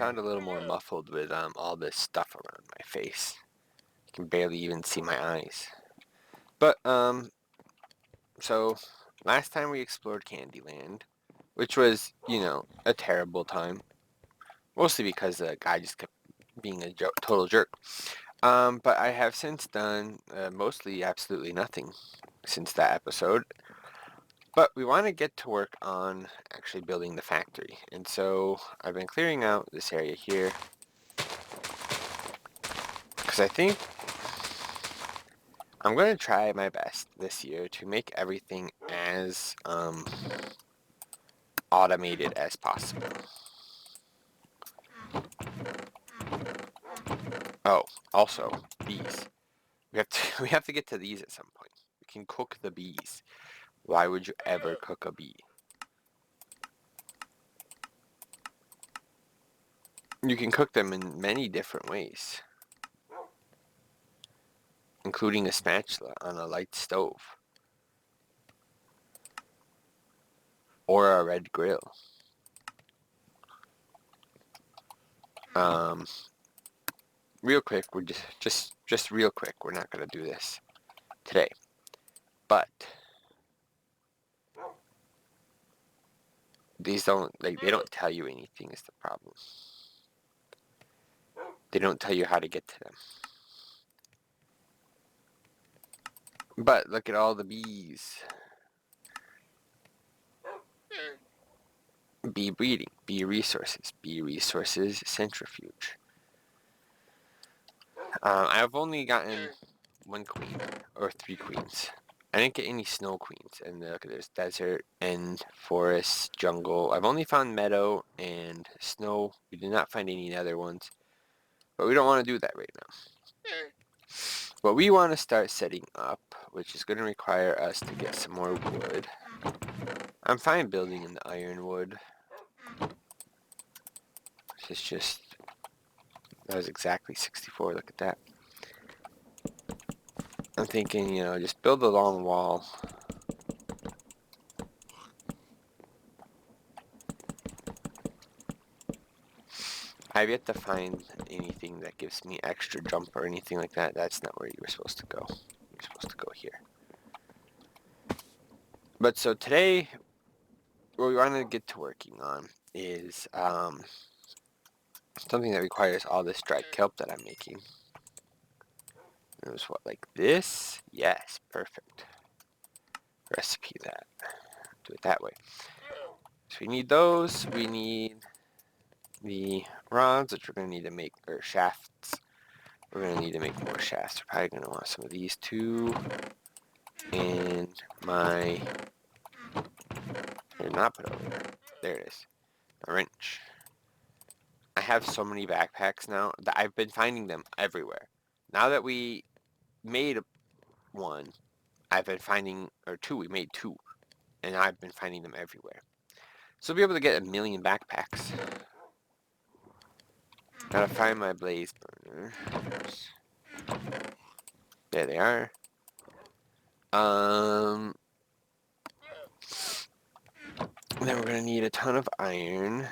sound a little more muffled with all this stuff around my face. You can barely even see my eyes. But so last time we explored Candyland, which was, a terrible time. Mostly because the guy just kept being a total jerk. But I have since done mostly absolutely nothing since that episode. But we want to get to work on actually building the factory. And so I've been clearing out this area here. Because I think I'm going to try my best this year to make everything as automated as possible. Oh, also, bees. We have to get to these at some point. We can cook the bees. Why would you ever cook a bee? You can cook them in many different ways, including a spatula on a light stove or a red grill. Real quick, we're just real quick. We're not gonna do this today, but these they don't tell you anything is the problem. They don't tell you how to get to them. But look at all the bees. Bee breeding, bee resources centrifuge. I've only gotten one queen, or 3 queens. I didn't get any snow queens, and look, there's desert and forest, jungle. I've only found meadow and snow. We did not find any other ones, but we don't want to do that right now. What we want to start setting up, which is going to require us to get some more wood. I'm fine building in the ironwood. It's just, that was exactly 64, look at that. I'm thinking, just build a long wall. I've yet to find anything that gives me extra jump or anything like that. That's not where you were supposed to go. You're supposed to go here. But so today, what we want to get to working on is something that requires all this dried kelp that I'm making. It was what, like this? Yes, perfect. Recipe that. Do it that way. So we need those. We need the rods, which we're going to need to make, or shafts. We're going to need to make more shafts. We're probably going to want some of these too. And my... Here, not put over there. There it is. A wrench. I have so many backpacks now that I've been finding them everywhere. Now that we made one, I've been finding, or two, we made 2. And I've been finding them everywhere. So we'll be able to get 1,000,000 backpacks. Gotta find my blaze burners. There they are. Then we're gonna need a ton of iron.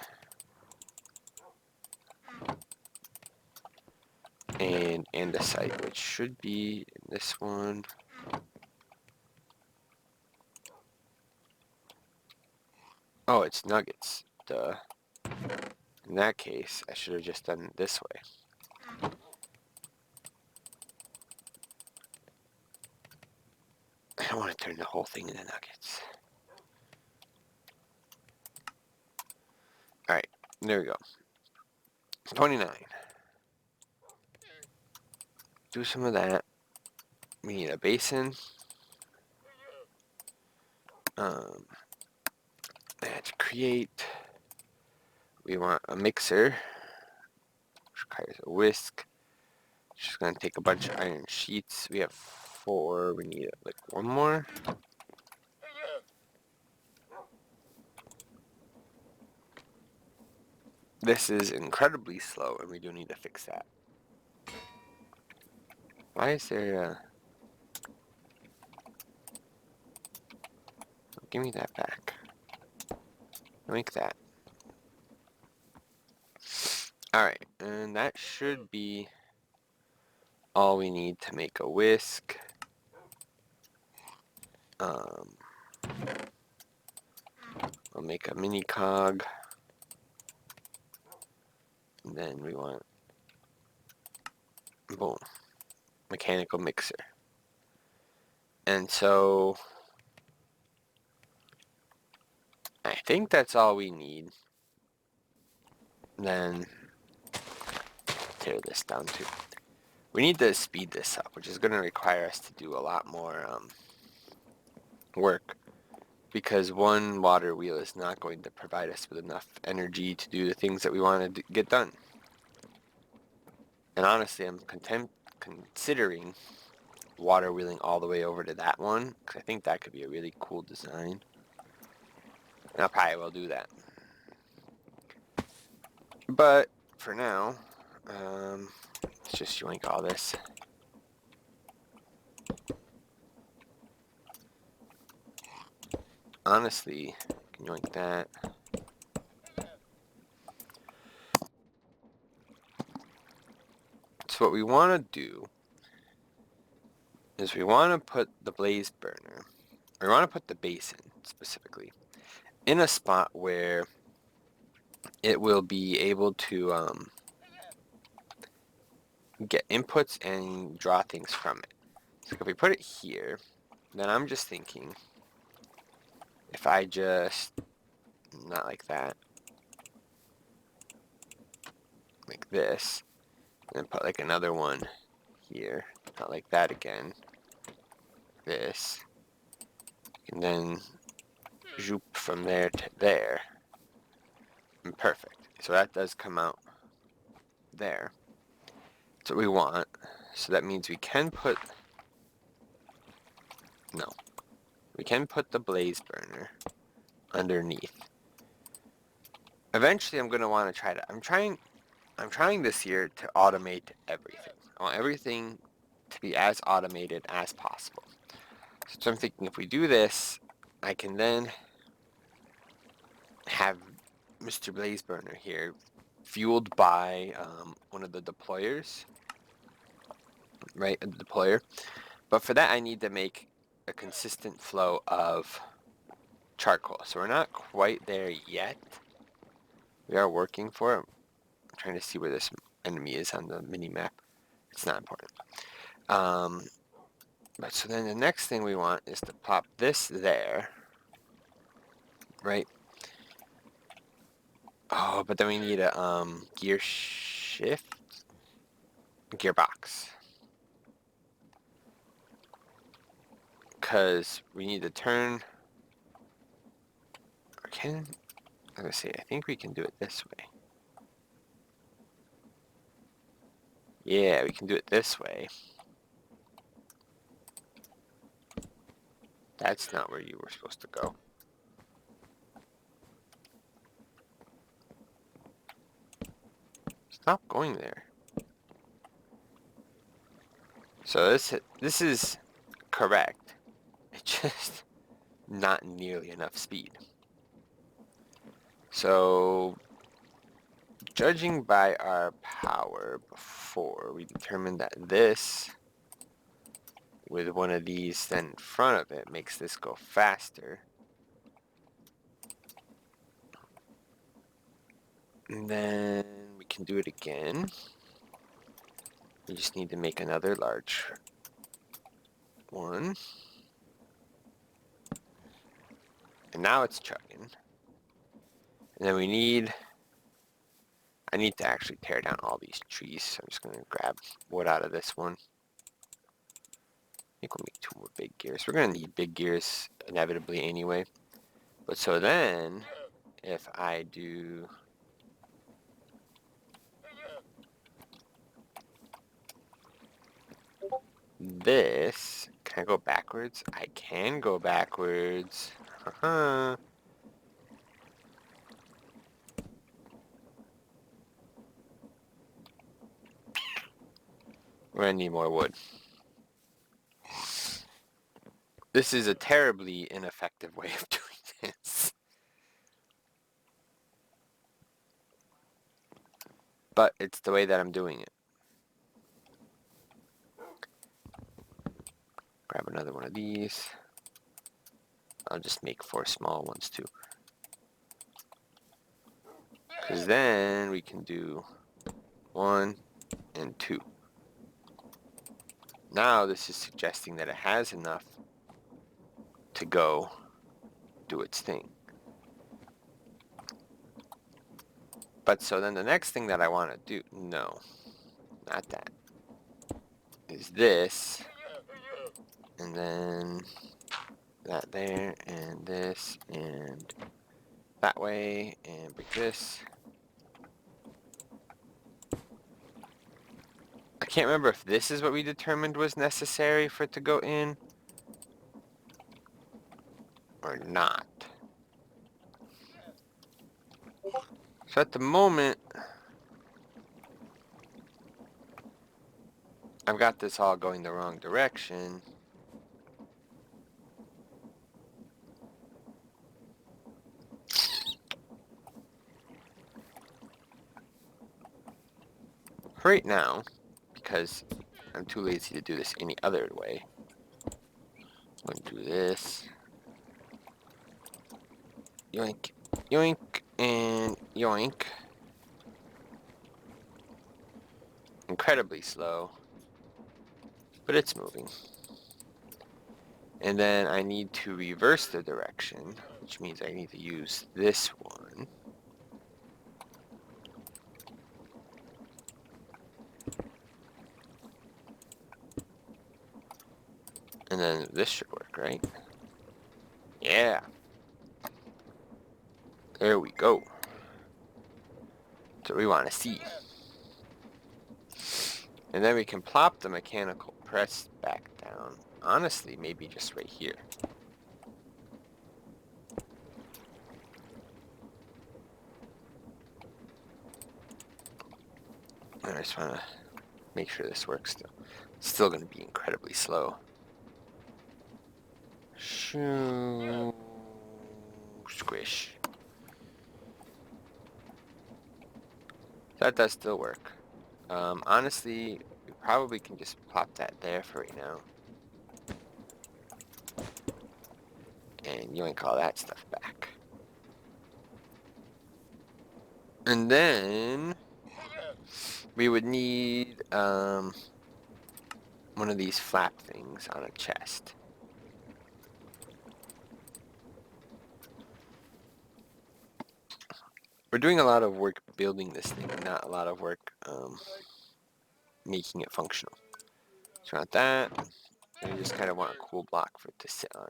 And andesite, which should be in this one. Oh, it's nuggets. Duh. In that case, I should have just done it this way. I don't want to turn the whole thing into nuggets. Alright, there we go. 29. Do some of that. We need a basin. To create, we want a mixer, which requires a whisk. Just gonna take a bunch of iron sheets. We have 4. We need like 1 more. This is incredibly slow, and we do need to fix that. Why is there give me that back. Make that. Alright, and that should be all we need to make a whisk. We'll make a mini cog. And then we want, boom, mechanical mixer. And so I think that's all we need. Then tear this down too. We need to speed this up, which is going to require us to do a lot more work, because one water wheel is not going to provide us with enough energy to do the things that we want to get done. And honestly, I'm considering water wheeling all the way over to that one, because I think that could be a really cool design. And I probably will do that. But for now, let's just yoink all this. Honestly, can yoink that. So what we want to do is we want to put the blaze burner, or we want to put the basin specifically, in a spot where it will be able to get inputs and draw things from it. So if we put it here, then I'm just thinking, if I just, not like that, like this, and then put like another one here, not like that again, this, and then zoop from there to there, and perfect. So that does come out there. That's what we want. So that means we can put, no, we can put the blaze burner underneath. Eventually I'm going to want to try to, I'm trying this year to automate everything. I want everything to be as automated as possible. So I'm thinking if we do this, I can then have Mr. Blaze Burner here fueled by one of the deployers, right, a deployer. But for that I need to make a consistent flow of charcoal. So we're not quite there yet. We are working for it. I'm trying to see where this enemy is on the mini-map. It's not important. But so then the next thing we want is to pop this there, right? Oh, but then we need a gear shift, gearbox, because we need to turn. Or can I was gonna say? I think we can do it this way. Yeah, we can do it this way. That's not where you were supposed to go. Stop going there. So this is correct. It's just not nearly enough speed. So judging by our power before, we determined that this, with one of these then in front of it, makes this go faster. And then we can do it again. We just need to make another large one. And now it's chugging. And then I need to actually tear down all these trees. So I'm just going to grab wood out of this one. I think we'll make 2 more big gears. We're going to need big gears inevitably anyway. But so then, if I do this, can I go backwards? I can go backwards. We're gonna need more wood. This is a terribly ineffective way of doing this. but it's the way that I'm doing it. Grab another one of these. I'll just make 4 small ones too. Because then we can do 1 and 2. Now this is suggesting that it has enough to go do its thing. But so then the next thing that I want to do, no, not that, is this, and then that there, and this, and that way, and break this. I can't remember if this is what we determined was necessary for it to go in, or not. So at the moment, I've got this all going the wrong direction. Right now, because I'm too lazy to do this any other way, I'm going to do this. Yoink, yoink, and yoink. Incredibly slow, but it's moving. And then I need to reverse the direction, which means I need to use this one. And then this should work, right? Yeah. There we go. That's what we want to see. And then we can plop the mechanical press back down. Honestly, maybe just right here. And I just want to make sure this works still. It's still going to be incredibly slow. Shoo. Squish. That does still work. Honestly, we probably can just plop that there for right now. And yoink all that stuff back. And then we would need one of these flap things on a chest. We're doing a lot of work building this thing, not a lot of work making it functional. So not that. And we just kind of want a cool block for it to sit on.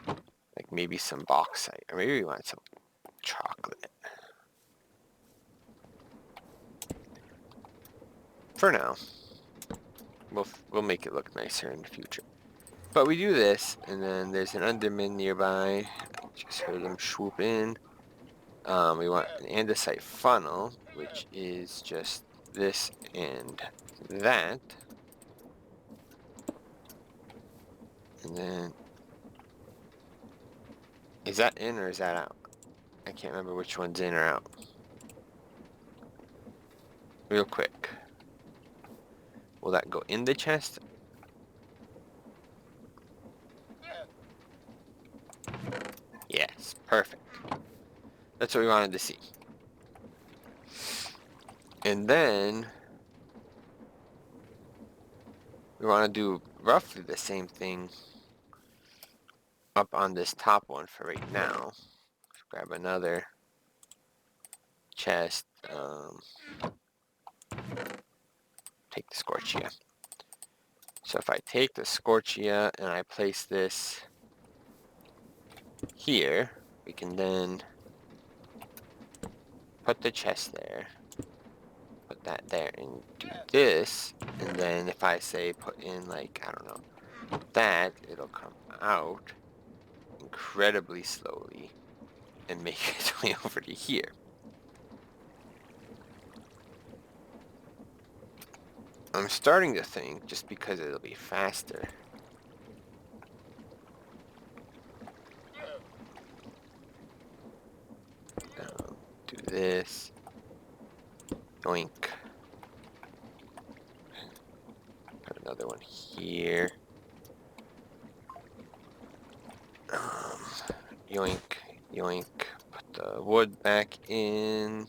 Like maybe some bauxite, or maybe we want some chocolate. For now. We'll make it look nicer in the future. But we do this, and then there's an undermin nearby. I just heard him swoop in. We want an andesite funnel, which is just this and that. And then, is that in or is that out? I can't remember which one's in or out. Real quick. Will that go in the chest? Yes, perfect. That's what we wanted to see. And then we want to do roughly the same thing up on this top one for right now. Let's grab another chest. Take the Scorchia. So if I take the Scorchia and I place this here, we can then put the chest there, put that there, and do this. And then if I say put in, like, I don't know, that, it'll come out incredibly slowly and make its way over to here. I'm starting to think, just because it'll be faster, do this, yoink, here. Yoink, yoink. Put the wood back in.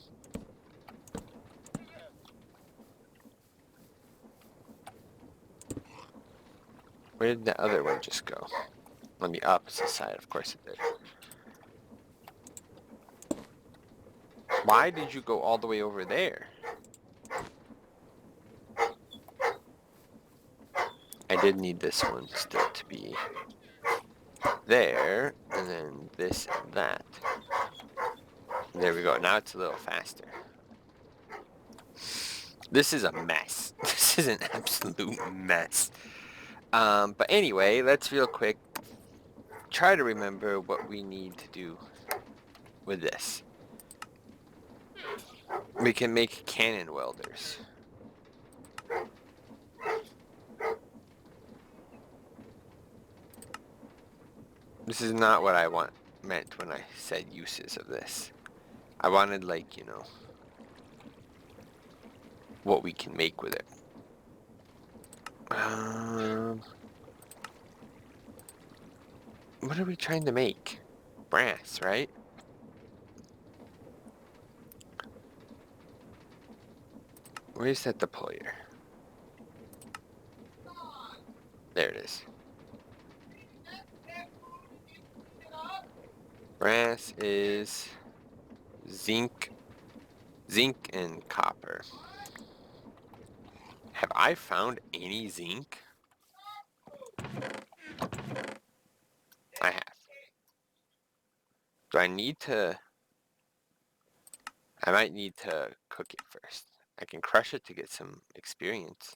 Where did the other one just go? On the opposite side, of course it did. Why did you go all the way over there? I did need this one still to be there, and then this and that. There we go. Now it's a little faster. This is a mess. This is an absolute mess. But anyway, let's real quick try to remember what we need to do with this. We can make cannon welders. This is not what I meant when I said uses of this. I wanted, like, you know, what we can make with it. What are we trying to make? Brass, right? Where's that deployer? There it is. Brass is zinc and copper. Have I found any zinc? I have. Do I need to... I might need to cook it first. I can crush it to get some experience.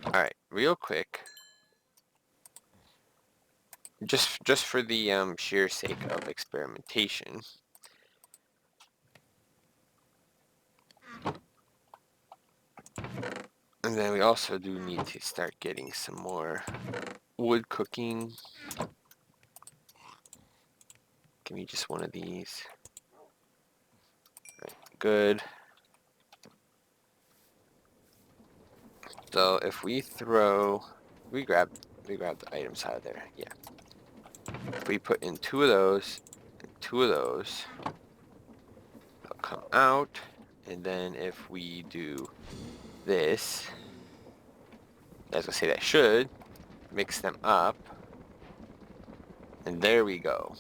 Alright, real quick. Just for the sheer sake of experimentation. And then we also do need to start getting some more wood cooking. Give me just one of these. Right, good. So if we throw, we grab the items out of there. Yeah. If we put in 2 of those and 2 of those, they'll come out. And then if we do this, as I say, that should mix them up. And there we go.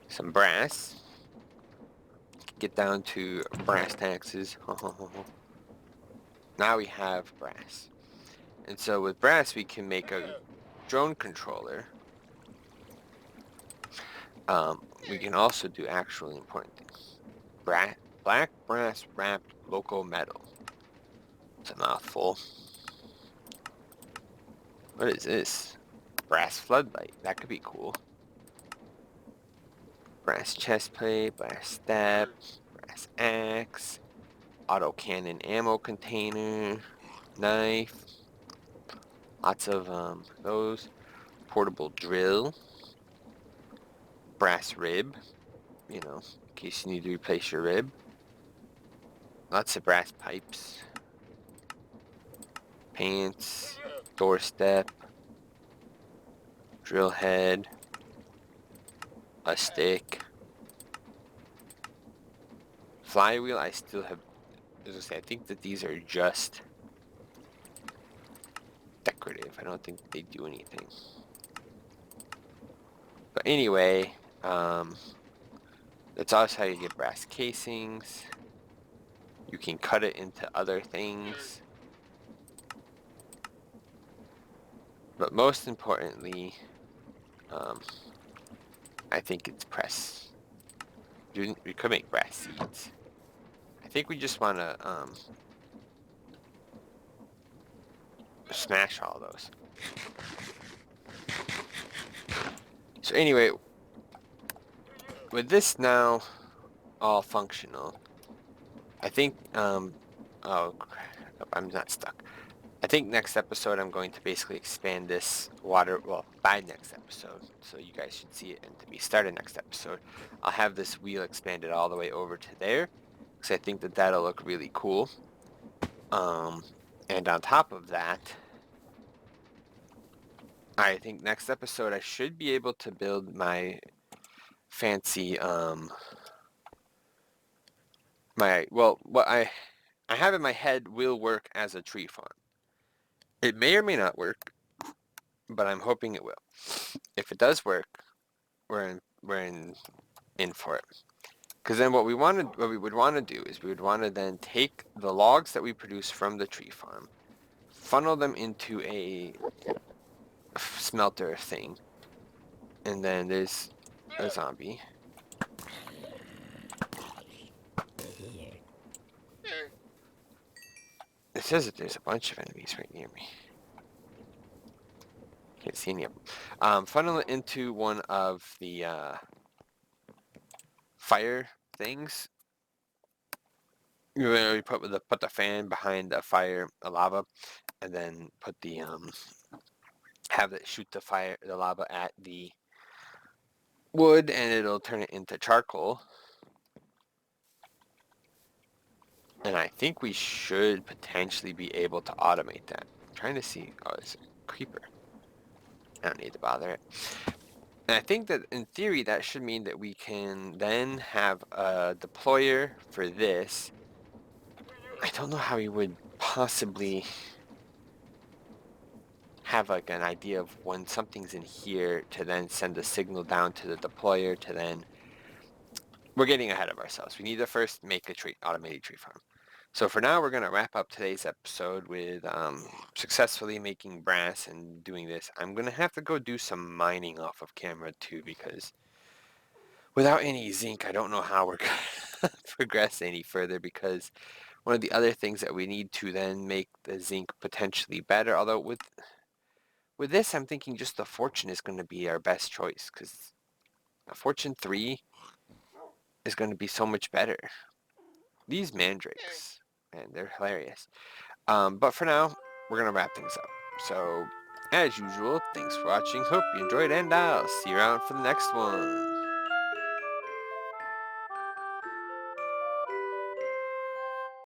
Some brass. Get down to brass taxes. Now we have brass. And so with brass we can make a drone controller. We can also do actually important things. Black brass wrapped local metal. It's a mouthful. What is this? Brass floodlight. That could be cool. Brass chest plate, brass step, brass axe, auto cannon ammo container, knife. Lots of those. Portable drill. Brass rib. You know, in case you need to replace your rib. Lots of brass pipes. Pants. Doorstep. Drill head. A stick. Flywheel, I still have, as I say, I think that these are just decorative. I don't think they do anything. But anyway, that's also how you get brass casings. You can cut it into other things. But most importantly, I think it's press. We could make brass seeds. I think we just want to smash all those. So anyway, with this now all functional, I think, oh crap, I'm not stuck. I think next episode I'm going to basically expand this water, well, by next episode, so you guys should see it, and to be started next episode, I'll have this wheel expanded all the way over to there, because I think that that'll look really cool. And on top of that, I think next episode I should be able to build my fancy, what I have in my head will work as a tree farm. It may or may not work, but I'm hoping it will. If it does work, we're in for it. Because then what we would want to do is we would want to then take the logs that we produce from the tree farm, funnel them into a smelter thing, and then there's a zombie. It says that there's a bunch of enemies right near me. Can't see any of them. Funnel it into one of the fire things. You know, put the fan behind the fire, the lava, and then put the have it shoot the lava at the wood, and it'll turn it into charcoal. And I think we should potentially be able to automate that. I'm trying to see. Oh, it's a creeper. I don't need to bother it. And I think that in theory that should mean that we can then have a deployer for this. I don't know how we would possibly have like an idea of when something's in here to then send a signal down to the deployer to then... We're getting ahead of ourselves. We need to first make a automated tree farm. So for now, we're going to wrap up today's episode with successfully making brass and doing this. I'm going to have to go do some mining off of camera too, because without any zinc, I don't know how we're going to progress any further, because one of the other things that we need to then make the zinc potentially better, although with this, I'm thinking just the fortune is going to be our best choice, because a fortune 3 is going to be so much better. These mandrakes, man, they're hilarious. But for now, we're going to wrap things up. So, as usual, thanks for watching. Hope you enjoyed, and I'll see you around for the next one.